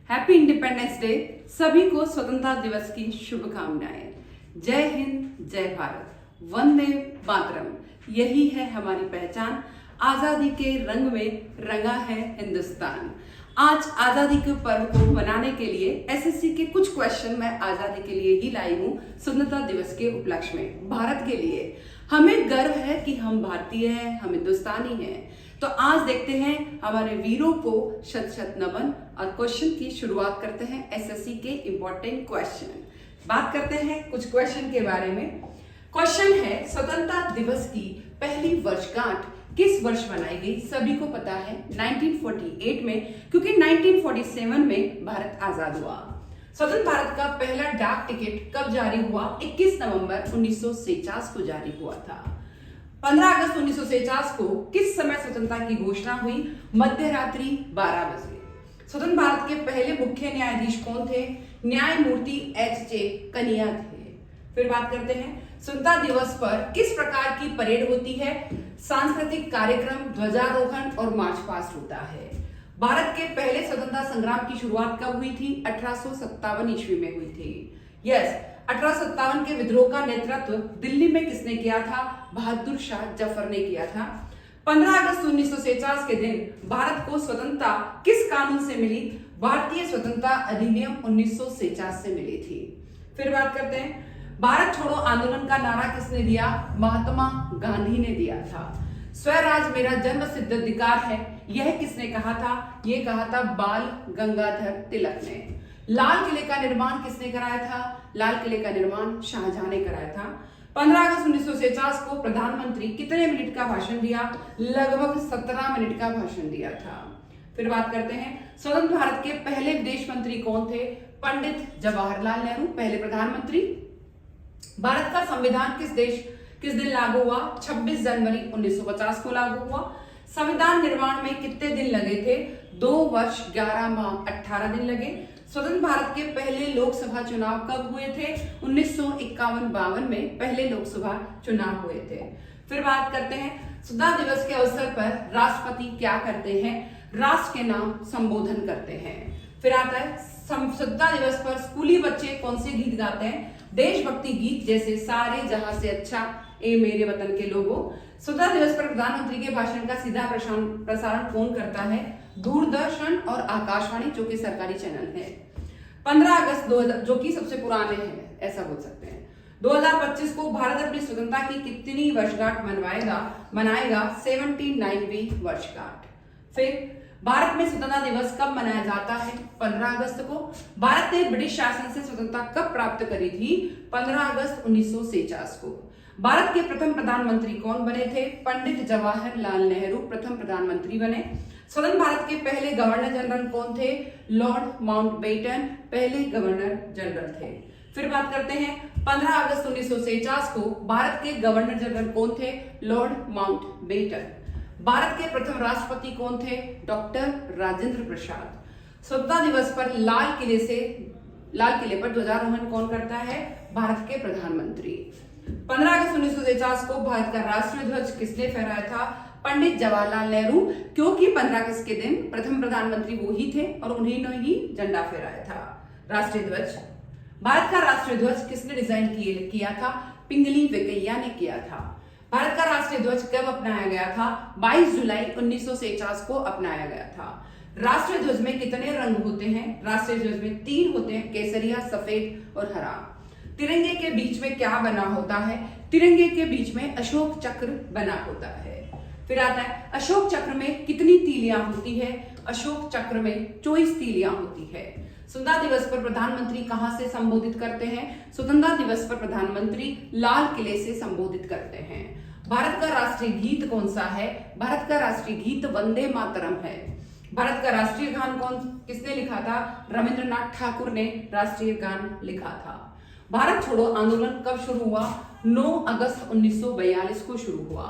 Happy independence day. सभी को स्वतंत्रता दिवस की शुभकामनाएं। जय हिंद, जय भारत, वंदे मातरम। यही है हमारी पहचान। आजादी के रंग में रंगा है हिंदुस्तान। आज आजादी के पर्व को मनाने के लिए एसएससी के कुछ क्वेश्चन मैं आजादी के लिए ही लाई हूँ। स्वतंत्रता दिवस के उपलक्ष्य में भारत के लिए हमें गर्व है कि हम भारतीय हैं, हम हिंदुस्तानी हैं। तो आज देखते हैं हमारे वीरों को शत शत नमन। और क्वेश्चन की शुरुआत करते हैं एसएससी के इंपॉर्टेंट क्वेश्चन। बात करते हैं कुछ क्वेश्चन के बारे में। क्वेश्चन है, स्वतंत्रता दिवस की पहली वर्षगांठ किस वर्ष मनाई गई? सभी को पता है 1948 में, क्योंकि 1947 में भारत आजाद हुआ। स्वतंत्र भारत का पहला डाक टिकट कब जारी हुआ? 21 नवंबर 1949 को जारी हुआ था। 15 अगस्त 1949 को किस समय स्वतंत्रता की घोषणा हुई? मध्य रात्रि 12 बजे। स्वतंत्र भारत के पहले मुख्य न्यायाधीश कौन थे? न्यायमूर्ति एच.जे. कनिया थे। फिर बात करते हैं, स्वतंत्रता दिवस पर किस प्रकार की परेड होती है? सांस्कृतिक कार्यक्रम, ध्वजारोहण और मार्च पास्ट होता है। भारत के पहले स्वतंत्रता संग्राम की शुरुआत कब हुई थी? 1857 ईस्वी में हुई थी। यस, 1857 के विद्रोह का नेतृत्व दिल्ली में किसने किया था? बहादुर शाह जफर ने किया था। 15 अगस्त 1949 के दिन भारत को स्वतंत्रता किस कानून से मिली? भारतीय स्वतंत्रता अधिनियम 1949 से मिली थी। फिर बात करते हैं, भारत छोड़ो आंदोलन का नारा किसने दिया? महात्मा गांधी ने दिया था। स्वराज मेरा जन्म सिद्ध अधिकार है, यह किसने कहा था? यह कहा था बाल गंगाधर तिलक ने। लाल किले का निर्माण किसने कराया था? लाल किले का निर्माण शाहजहां ने कराया था। 15 अगस्त 1949 को प्रधानमंत्री कितने मिनट का भाषण दिया? लगभग 17 मिनट का भाषण दिया था। फिर बात करते हैं, स्वतंत्र भारत के पहले विदेश मंत्री कौन थे? पंडित जवाहरलाल नेहरू, पहले प्रधानमंत्री। भारत का संविधान किस दिन लागू हुआ? 26 जनवरी 1950 को लागू हुआ। संविधान निर्माण में कितने दिन लगे थे? 2 वर्ष 11 माह 18 दिन लगे। स्वतंत्र भारत के पहले लोकसभा चुनाव कब हुए थे? 1951-52 में पहले लोकसभा चुनाव हुए थे। फिर बात करते हैं, स्वतंत्रता दिवस के अवसर पर राष्ट्रपति क्या करते हैं? राष्ट्र के नाम संबोधन करते हैं। फिर आता है, स्वतंत्रता दिवस पर स्कूली बच्चे कौन से गीत गाते हैं? देशभक्ति गीत, जैसे सारे जहां से अच्छा, ए मेरे वतन के लोगों। स्वतंत्रता दिवस पर प्रधानमंत्री के भाषण का सीधा प्रसारण कौन करता है? दूरदर्शन और आकाशवाणी, जो कि सरकारी चैनल है। 15 अगस्त 2000, जो कि सबसे पुराने हैं, ऐसा बोल सकते हैं। 2025 को भारत अपनी स्वतंत्रता की कितनी वर्षगांठ मनाएगा? 79वीं वर्षगांठ। फिर भारत में स्वतंत्रता दिवस कब मनाया जाता है? 15 अगस्त को। भारत ने ब्रिटिश शासन से स्वतंत्रता कब प्राप्त करी थी? 15 अगस्त 1949 को। भारत के प्रथम प्रधानमंत्री कौन बने थे? पंडित जवाहरलाल नेहरू प्रथम प्रधानमंत्री बने। स्वतंत्र भारत के पहले गवर्नर जनरल कौन थे? लॉर्ड माउंटबेटन पहले गवर्नर जनरल थे। फिर बात करते हैं, 15 अगस्त 1949 को भारत के गवर्नर जनरल कौन थे? Lord Mountbatten. भारत के प्रथम राष्ट्रपति कौन थे? डॉक्टर राजेंद्र प्रसाद। स्वतंत्रता दिवस पर लाल किले पर ध्वजारोहण कौन करता है? भारत के प्रधानमंत्री। 15 अगस्त 1949 को भारत का राष्ट्रीय ध्वज किसने फहराया था? पंडित जवाहरलाल नेहरू, क्योंकि 15 अगस्त के दिन प्रथम प्रधानमंत्री वो ही थे और उन्हीं ने ही झंडा फहराया था, राष्ट्रीय ध्वज। भारत का राष्ट्रीय ध्वज किसने डिजाइन किया था? पिंगली वेंकैया ने किया था। भारत का राष्ट्रीय ध्वज कब अपनाया गया था? 22 जुलाई 1949 को अपनाया गया था। राष्ट्रीय ध्वज में कितने रंग होते हैं? राष्ट्रीय ध्वज में 3 होते हैं, केसरिया, सफेद और हरा। तिरंगे के बीच में क्या बना होता है? तिरंगे के बीच में अशोक चक्र बना होता है। फिर आता है, अशोक चक्र में कितनी तीलियां होती है? अशोक चक्र में 24 तीलियां होती है। स्वतंत्रता दिवस पर प्रधानमंत्री कहां से संबोधित करते हैं? स्वतंत्रता दिवस पर प्रधानमंत्री लाल किले से संबोधित करते हैं। भारत का राष्ट्रीय गीत कौन सा है? भारत का राष्ट्रीय गीत वंदे मातरम है। भारत का राष्ट्रीय गान किसने लिखा था? रविंद्रनाथ ठाकुर ने राष्ट्रीय गान लिखा था। भारत छोड़ो आंदोलन कब शुरू हुआ? 9 अगस्त 1942 को शुरू हुआ।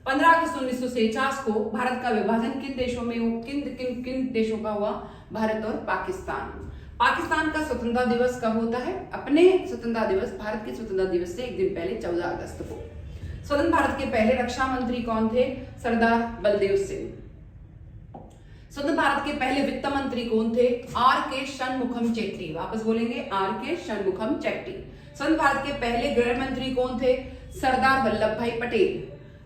15 अगस्त 1949 को भारत का विभाजन किन देशों का हुआ? भारत और पाकिस्तान। पाकिस्तान का स्वतंत्रता दिवस कब होता है? अपने स्वतंत्रता दिवस, भारत के स्वतंत्रता दिवस से एक दिन पहले 14 अगस्त को। स्वतंत्र भारत के पहले रक्षा मंत्री कौन थे? सरदार बलदेव सिंह। स्वतंत्र भारत के पहले वित्त मंत्री कौन थे? आर के षणमुखम चेट्टी। वापस बोलेंगे, आर के षणमुखम चेट्टी। स्वतंत्र भारत के पहले गृह मंत्री कौन थे? सरदार वल्लभ भाई पटेल।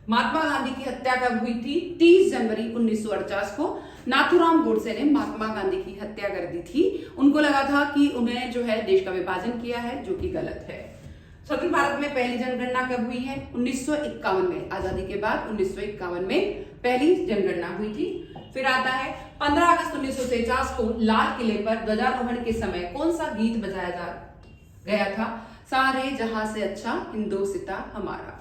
महात्मा गांधी की हत्या कब हुई थी? 30 जनवरी 1948 को नाथूराम गोडसे ने महात्मा गांधी की हत्या कर दी थी। उनको लगा था कि उन्हें जो है देश का विभाजन किया है, जो कि गलत है। स्वतंत्र भारत में पहली जनगणना कब हुई है? 1951 में। आजादी के बाद 1951 में पहली जनगणना हुई थी। फिर आता है 15 अगस्त 1949 को लाल किले पर ध्वजारोहण के समय कौन सा गीत बजाया गया था? सारे जहां से अच्छा हिंदोसिता हमारा।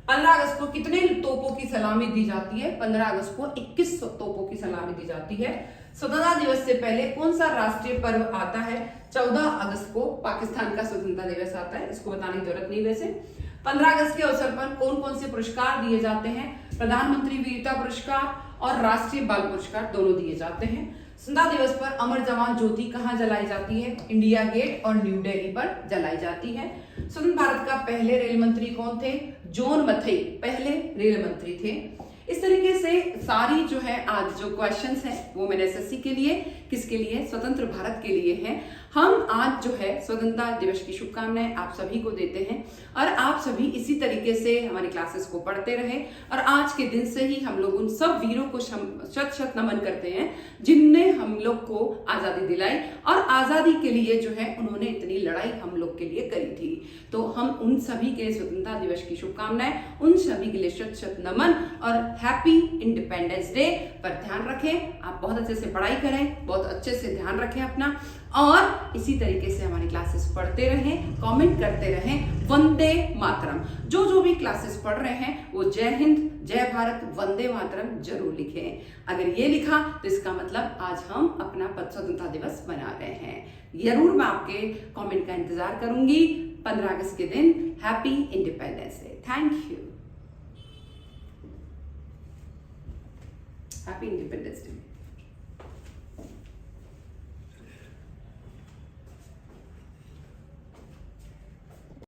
15 अगस्त को कितने तोपों की सलामी दी जाती है? 15 अगस्त को 21 तोपों की सलामी दी जाती है। स्वतंत्रता दिवस से पहले कौन सा राष्ट्रीय पर्व आता है? 14 अगस्त को पाकिस्तान का स्वतंत्रता दिवस आता है, इसको बताने की जरूरत नहीं। वैसे 15 अगस्त के अवसर पर कौन कौन से पुरस्कार दिए जाते हैं? प्रधानमंत्री वीरता पुरस्कार और राष्ट्रीय बाल पुरस्कार दोनों दिए जाते हैं। स्वतंत्रता दिवस पर अमर जवान ज्योति कहाँ जलाई जाती है? इंडिया गेट और न्यू दिल्ली पर जलाई जाती है। स्वतंत्र भारत का पहले रेल मंत्री कौन थे? जॉन मथई पहले रेल मंत्री थे। इस तरीके से सारी जो है आज जो क्वेश्चंस हैं वो मैंने एसएससी के लिए, किसके लिए? स्वतंत्र भारत के लिए हैं। हम आज जो है स्वतंत्रता दिवस की शुभकामनाएं आप सभी को देते हैं और आप सभी इसी तरीके से हमारी क्लासेस को पढ़ते रहे और आज के दिन से ही हम लोग उन सब वीरों को शत शत नमन करते हैं जिनने हम लोग को आजादी दिलाई और आजादी के लिए जो है उन्होंने इतनी लड़ाई हम लोग के लिए करी थी। तो हम उन सभी के स्वतंत्रता दिवस की शुभकामनाएं, उन सभी के लिए शत शत नमन और हैप्पी इंडिपेंडेंस डे पर ध्यान रखें। आप बहुत अच्छे से पढ़ाई करें, बहुत अच्छे से ध्यान रखें अपना और इसी तरीके से हमारी क्लासेस पढ़ते रहें, कमेंट करते रहें। वंदे मातरम। जो जो भी क्लासेस पढ़ रहे हैं वो जय हिंद, जय भारत, वंदे मातरम जरूर लिखें। अगर ये लिखा तो इसका मतलब आज हम अपना स्वतंत्रता दिवस मना रहे हैं। जरूर मैं आपके कमेंट का इंतजार करूंगी 15 अगस्त के दिन। Happy independence day. Thank you. Happy independence day.